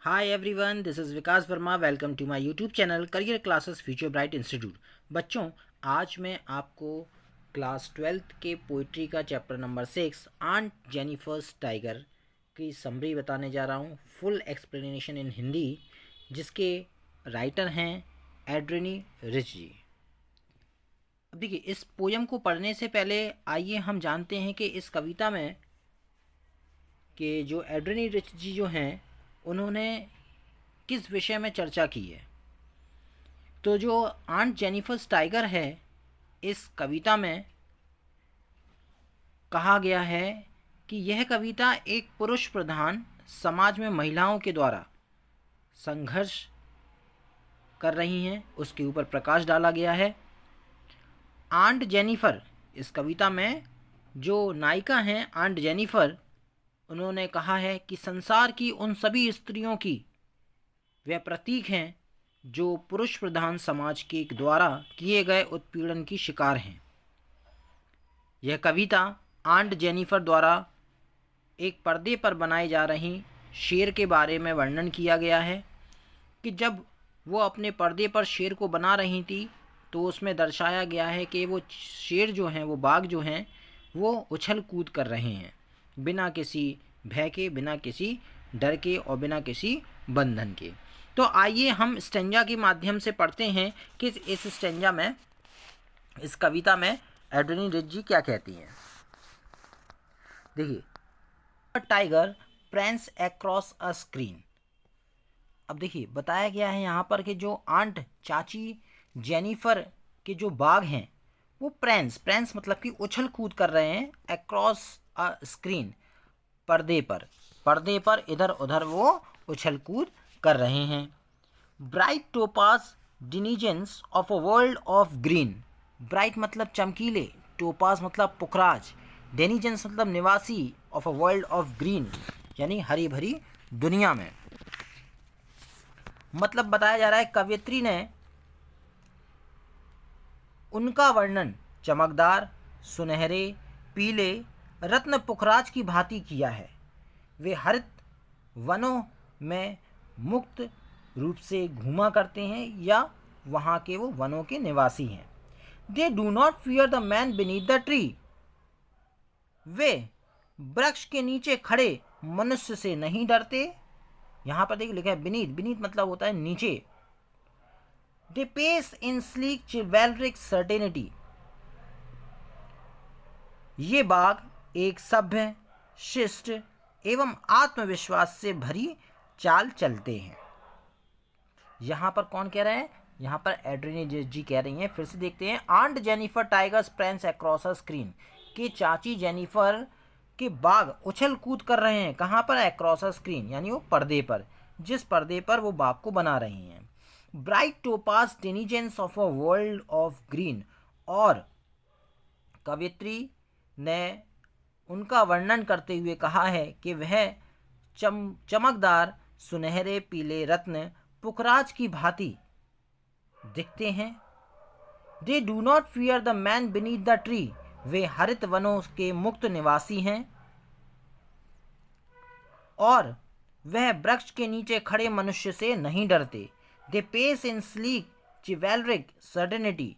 Hi everyone, this is Vikas Verma. Welcome to my YouTube channel career classes future bright institute. बच्चों, आज मैं आपको class 12th के poetry का chapter number 6 aunt Jennifer's tiger की summary बताने जा रहा हूँ. फुल एक्सप्लेनेशन इन हिंदी, जिसके राइटर हैं एड्रेनी रिच जी. अब देखिए, इस पोयम को पढ़ने से पहले आइए हम जानते हैं कि इस कविता में कि जो एड्रेनी रिच जी जो हैं उन्होंने किस विषय में चर्चा की है. तो जो आंट जेनिफर्स टाइगर है, इस कविता में कहा गया है कि यह कविता एक पुरुष प्रधान समाज में महिलाओं के द्वारा संघर्ष कर रही हैं, उसके ऊपर प्रकाश डाला गया है. आंट जेनिफर, इस कविता में जो नायिका हैं आंट जेनिफर, उन्होंने कहा है कि संसार की उन सभी स्त्रियों की वे प्रतीक हैं जो पुरुष प्रधान समाज के द्वारा किए गए उत्पीड़न की शिकार हैं. यह कविता आंट जेनिफर द्वारा एक पर्दे पर बनाई जा रही शेर के बारे में वर्णन किया गया है कि जब वो अपने पर्दे पर शेर को बना रही थी तो उसमें दर्शाया गया है कि वो शेर जो हैं, वो बाघ जो हैं, वो उछल कूद कर रहे हैं बिना किसी भय के, बिना किसी डर के और बिना किसी बंधन के. तो आइए हम स्टेंजा के माध्यम से पढ़ते हैं कि इस स्टेंजा में, इस कविता में एड्रेनी रिच जी क्या कहती हैं. देखिए, टाइगर प्रेंस अक्रॉस अ स्क्रीन. अब देखिए, बताया गया है यहाँ पर कि जो आंट चाची जेनिफर के जो बाघ हैं वो प्रेंस प्रेंस मतलब कि उछल कूद कर रहे हैं अक्रॉस अ स्क्रीन, पर्दे पर इधर उधर वो उछल कूद कर रहे हैं. Bright topaz denizens of a world of green. Bright मतलब चमकीले, टोपाज मतलब पुखराज, डेनिजेंस मतलब निवासी, of a world of green यानी हरी भरी दुनिया में. मतलब बताया जा रहा है कवयित्री ने उनका वर्णन चमकदार, सुनहरे, पीले, रत्न पुखराज की भांति किया है. वे हरित वनों में मुक्त रूप से घूमा करते हैं या वहाँ के वो वनों के निवासी हैं. They do not fear the man beneath the tree. वे वृक्ष के नीचे खड़े मनुष्य से नहीं डरते. यहाँ पर देखिए लिखा है बीनीथ, बीनीथ मतलब होता है नीचे. They pace in sleek chivalric certainty. ये बाघ एक सभ्य, शिष्ट एवं आत्मविश्वास से भरी चाल चलते हैं. यहाँ पर कौन कह रहे हैं? यहाँ पर एड्रेनी जी कह रही हैं. फिर से देखते हैं. Aunt Jennifer tigers prance across a screen. कि चाची जेनिफर के बाघ उछल कूद कर रहे हैं. कहाँ पर? अक्रॉस अ स्क्रीन यानी वो पर्दे पर, जिस पर्दे पर वो बाघ को बना रही हैं. Bright topaz denizens of a world of green. और कवित्री ने उनका वर्णन करते हुए कहा है कि वह चमकदार, सुनहरे, पीले रत्न पुखराज की भांति दिखते हैं. They do not fear the man beneath the tree. वे हरित वनों के मुक्त निवासी हैं और वह वृक्ष के नीचे खड़े मनुष्य से नहीं डरते. They pace in sleek chivalric certainty.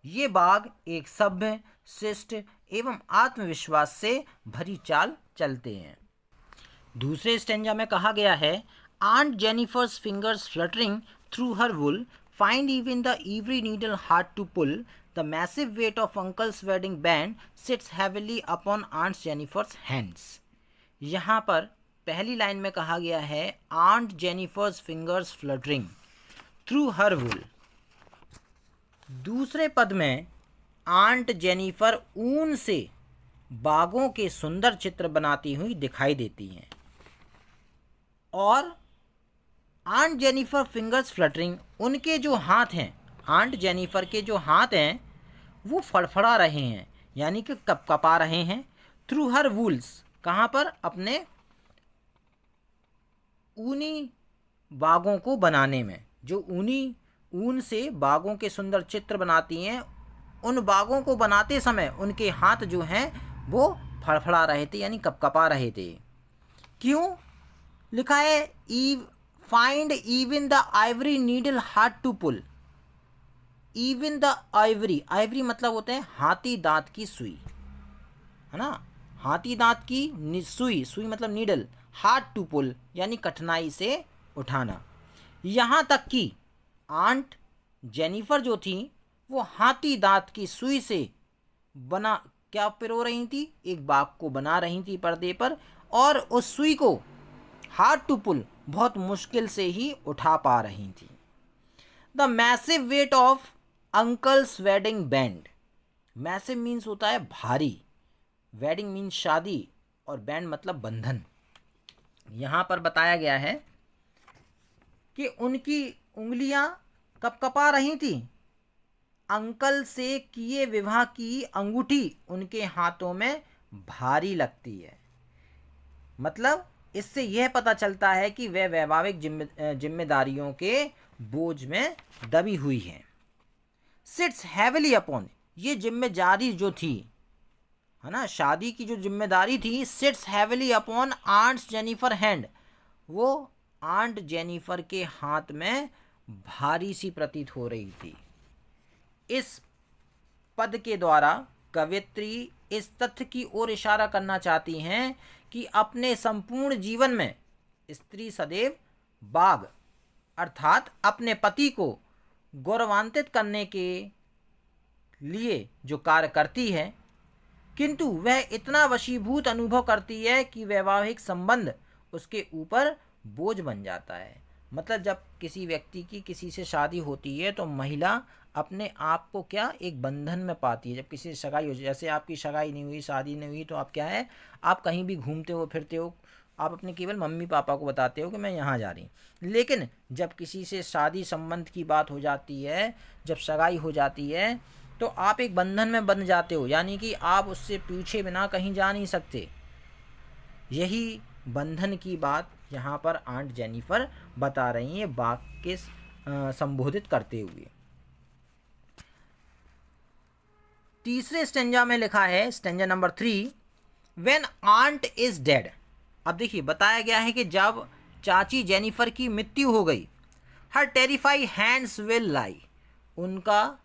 ये बाघ एक सभ्य, शिष्ट एवं आत्मविश्वास से भरी चाल चलते हैं. दूसरे स्टेंजा में कहा गया है, aunt Jennifer's fingers fluttering through her wool find even the every needle hard to pull. The massive weight of uncle's wedding band sits heavily upon aunt Jennifer's hands. यहाँ पर पहली लाइन में कहा गया है aunt Jennifer's fingers fluttering through her wool. दूसरे पद में आंट जेनिफर ऊन से बागों के सुंदर चित्र बनाती हुई दिखाई देती हैं. और आंट जेनिफर फिंगर्स फ्लटरिंग, उनके जो हाथ हैं, आंट जेनिफर के जो हाथ हैं वो फड़फड़ा रहे हैं यानी कि कपकपा रहे हैं. थ्रू हर वूल्स, कहाँ पर? अपने ऊनी बागों को बनाने में. जो ऊन से बागों के सुंदर चित्र बनाती हैं, उन बागों को बनाते समय उनके हाथ जो हैं वो फड़फड़ा रहे थे यानी कपकपा रहे थे. क्यों? लिखा है find even the ivory needle hard to pull. Even the ivory, ivory मतलब होता है हाथी दांत की सुई, है ना, हाथी दांत की सुई, सुई मतलब नीडल, हार्ड टू पुल यानी कठिनाई से उठाना। यहाँ तक कि आंट जेनिफर जो थी वो हाथी दांत की सुई से बना क्या पिरो रही थी, एक बाग को बना रही थी पर्दे पर, और उस सुई को हार्ड टू पुल बहुत मुश्किल से ही उठा पा रही थी। The massive weight of uncle's wedding band. Massive means होता है भारी, वेडिंग मीन्स शादी, और बैंड मतलब बंधन। यहाँ पर बताया गया है कि उनकी उंगलियां कपकपा रही थी, अंकल से किए विवाह की अंगूठी उनके हाथों में भारी लगती है। मतलब इससे यह पता चलता है कि वे वैवाहिक जिम्मेदारियों के बोझ में दबी हुई हैं। सिट्स हैविली अपॉन, ये जिम्मेदारी जो थी, है ना, शादी की जो जिम्मेदारी थी, sits heavily upon aunt's Jennifer hand, वो आंट जेनिफर के हाथ में भारी सी प्रतीत हो रही थी। इस पद के द्वारा कवयित्री इस तथ्य की ओर इशारा करना चाहती हैं कि अपने संपूर्ण जीवन में स्त्री सदैव बाग अर्थात अपने पति को गौरवान्वित करने के लिए जो कार्य करती है, किंतु वह इतना वशीभूत अनुभव करती है कि वैवाहिक संबंध उसके ऊपर बोझ बन जाता है। मतलब जब किसी व्यक्ति की किसी से शादी होती है तो महिला अपने आप को क्या एक बंधन में पाती है। जब किसी से सगाई हो, जैसे आपकी सगाई नहीं हुई, शादी नहीं हुई, तो आप क्या है, आप कहीं भी घूमते हो फिरते हो, आप अपने केवल मम्मी पापा को बताते हो कि मैं यहाँ जा रही। लेकिन जब किसी से शादी संबंध की बात हो जाती है, जब सगाई हो जाती है, तो आप एक बंधन में बंध जाते हो, यानी कि आप उससे पूछे बिना कहीं जा नहीं सकते। यही बंधन की बात यहाँ पर आंट जेनिफर बता रही हैं बाग के संबोधित करते हुए। तीसरे स्टेंजा में लिखा है, stanza number 3, when aunt is dead. अब देखिए बताया गया है कि जब चाची जेनिफर की मृत्यु हो गई, हर टेरिफाई हैंड्स विल लाई, उनका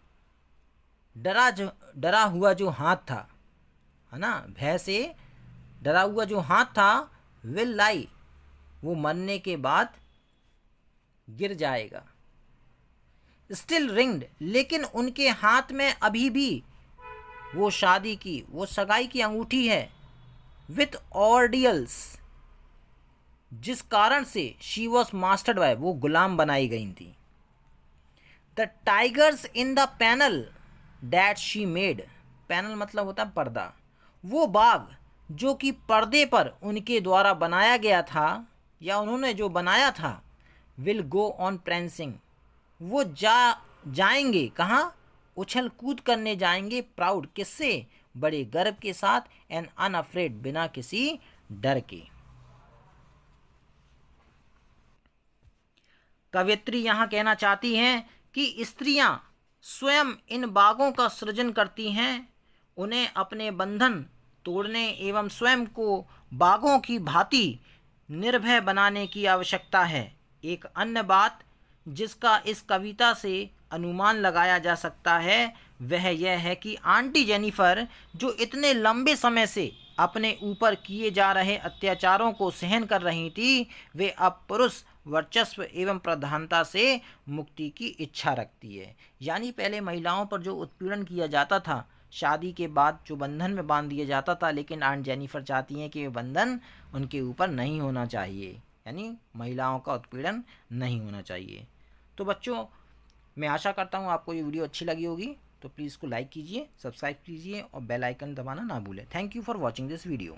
डरा हुआ जो हाथ था, है ना, भय से डरा हुआ जो हाथ था, विल लाई, वो मरने के बाद गिर जाएगा। स्टिल रिंग्ड, लेकिन उनके हाथ में अभी भी वो शादी की, वो सगाई की अंगूठी है, विथ ऑर्डियल्स, जिस कारण से शी वॉज मास्टर्ड बाय, वो गुलाम बनाई गई थी। The tigers in the panel that she made, panel मतलब होता है पर्दा, वो बाग जो कि पर्दे पर उनके द्वारा बनाया गया था या उन्होंने जो बनाया था, विल गो ऑन प्रेंसिंग, वो जाएंगे कहाँ, उछल कूद करने जाएंगे, प्राउड, किससे, बड़े गर्व के साथ, एंड अनअफ्रेड, बिना किसी डर के। कवयित्री यहाँ कहना चाहती हैं कि स्त्रियां स्वयं इन बागों का सृजन करती हैं, उन्हें अपने बंधन तोड़ने एवं स्वयं को बागों की भांति निर्भय बनाने की आवश्यकता है। एक अन्य बात जिसका इस कविता से अनुमान लगाया जा सकता है वह यह है कि आंटी जेनिफर जो इतने लंबे समय से अपने ऊपर किए जा रहे अत्याचारों को सहन कर रही थी, वे अब पुरुष वर्चस्व एवं प्रधानता से मुक्ति की इच्छा रखती है। यानी पहले महिलाओं पर जो उत्पीड़न किया जाता था, शादी के बाद जो बंधन में बांध दिया जाता था, लेकिन आंट जेनिफर चाहती हैं कि वह बंधन उनके ऊपर नहीं होना चाहिए, यानी महिलाओं का उत्पीड़न नहीं होना चाहिए। तो बच्चों, मैं आशा करता हूँ आपको ये वीडियो अच्छी लगी होगी, तो प्लीज़ इसको लाइक कीजिए, सब्सक्राइब कीजिए और बेल आइकन दबाना ना भूलें। Thank you for watching this video.